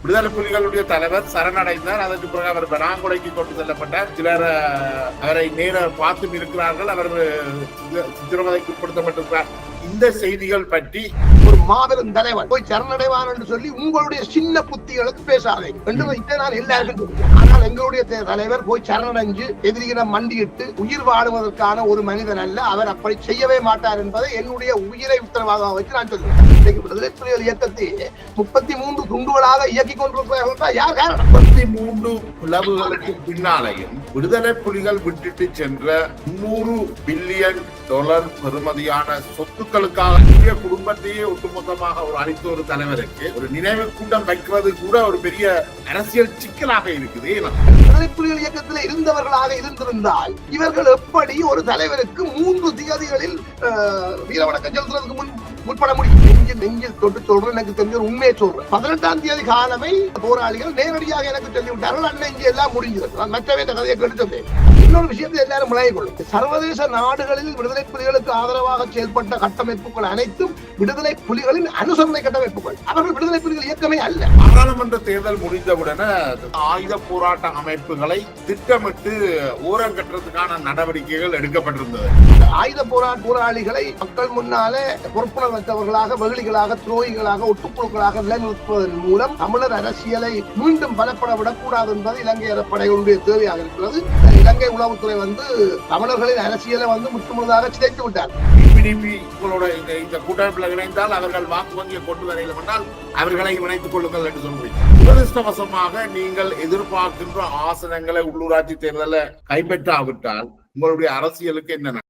விடுதலை புலிகளுடைய தலைவர் சரணடைந்தார். அதற்கு பிறகு அவர் பெனாங்குடைக்கு கொண்டு செல்லப்பட்டார். சிலர் அவரை நேர பார்த்தும் இருக்கிறார்கள். அவர் சித்திரவதைக்கு உட்படுத்தப்பட்டிருக்கிறார். இந்த செய்திகள் பற்றி ஒரு மாபெரும் தலைவர் போய் சரணடைவார் என்று சொல்லி உங்களுடைய சின்ன புத்திகளுக்கு பேசாதே என்று நான் எல்லாருக்கும். ஆனால் எங்களுடைய தலைவர் போய் சரணடைஞ்சு எதிரியிடம் மண்டியிட்டு உயிர் வாழுவதற்கான ஒரு மனிதன் அல்ல. அவர் அப்படி செய்யவே மாட்டார் என்பதை என்னுடைய உயிரை உத்தரவாக வைத்து நான் சொல்லுவேன். விடுதலை புலிகள் இயக்கத்தை 33 குண்டுகளாக இயக்கிக் கொண்டிருக்கிறார்கள். யார் காரணம்? 33 பிளவுகளுக்கு பின்னாலேயும் விடுதலை புலிகள் விட்டுட்டு சென்ற $300 பில்லியன் பெறுமதியான சொத்துக்களுக்காக குடும்பத்தையே ஒட்டுமொத்தமாக ஒரு அளித்த ஒரு தலைவருக்கு ஒரு நினைவு கூட்டம் வைக்கிறது கூட ஒரு பெரிய அரசியல் சிக்கலாக இருக்குது. விடுதலை புலிகள் இயக்கத்தில் இருந்தவர்களாக இருந்திருந்தால் இவர்கள் எப்படி ஒரு தலைவருக்கு 3 திகதிகளில் வீரவணக்கம் செலுத்துறதுக்கு முற்பட முடியும்? நெஞ்சில் தொட்டு சொல்றேன், எனக்கு தெரிஞ்ச உண்மையை சொல்றேன். 18ஆம் தேதி காலமே போராளிகள் நேரடியாக எனக்கு சொல்லிவிட்டார்கள், அண்ணன் இங்கே எல்லாம் முடிஞ்சது. நான் மற்றவே இந்த கதையை கேட்டுட்டேன். இன்னொரு விஷயத்தை எல்லாரும் விளங்கிக் கொள்ளும். சர்வதேச நாடுகளில் விடுதலை புலிகளுக்கு ஆதரவாக செயல்பட்ட கட்டமைப்புகள் அனைத்தும் விடுதலை புலிகளின் அனுசரணை கட்டமைப்புகள். அவர்கள் விடுதலை புலிகள் இயக்கமே அல்ல. பாராளுமன்ற தேர்தல் முடிந்தவுடனே ஆயுத போராட்ட அமைப்புகளை திட்டமிட்டு ஓரம் கட்டுறதுக்கான நடவடிக்கைகள் எடுக்கப்பட்டிருந்தது. ஆயுத போராளிகளை மக்கள் முன்னாலே பொறுப்புணர்வற்றவர்களாக, வெகுளிகளாக, துரோகிகளாக, ஒட்டுக்குழுக்களாக நிலைநிறுத்துவதன் மூலம் தமிழர் அரசியலை மீண்டும் பலப்பட விடக்கூடாது என்பது இலங்கை படைகளுடைய தேவையாக இருக்கிறது. இலங்கை உளவுத்துறை தமிழர்களின் அரசியலை முற்றுமுழுதாக சிதைத்து விட்டார். இந்த கூட்டமைப்பில் இணைந்தால் அவர்கள் வாக்கு வங்கியை கொண்டு வரையில் என்றால் அவர்களை இணைத்துக் கொள்ளுங்கள் என்று சொல்றீங்க. துரதிருஷ்டவசமாக நீங்கள் எதிர்பார்க்கின்ற ஆசனங்களை உள்ளூராட்சி தேர்தலை கைப்பற்றாவிட்டால் உங்களுடைய அரசியலுக்கு என்ன?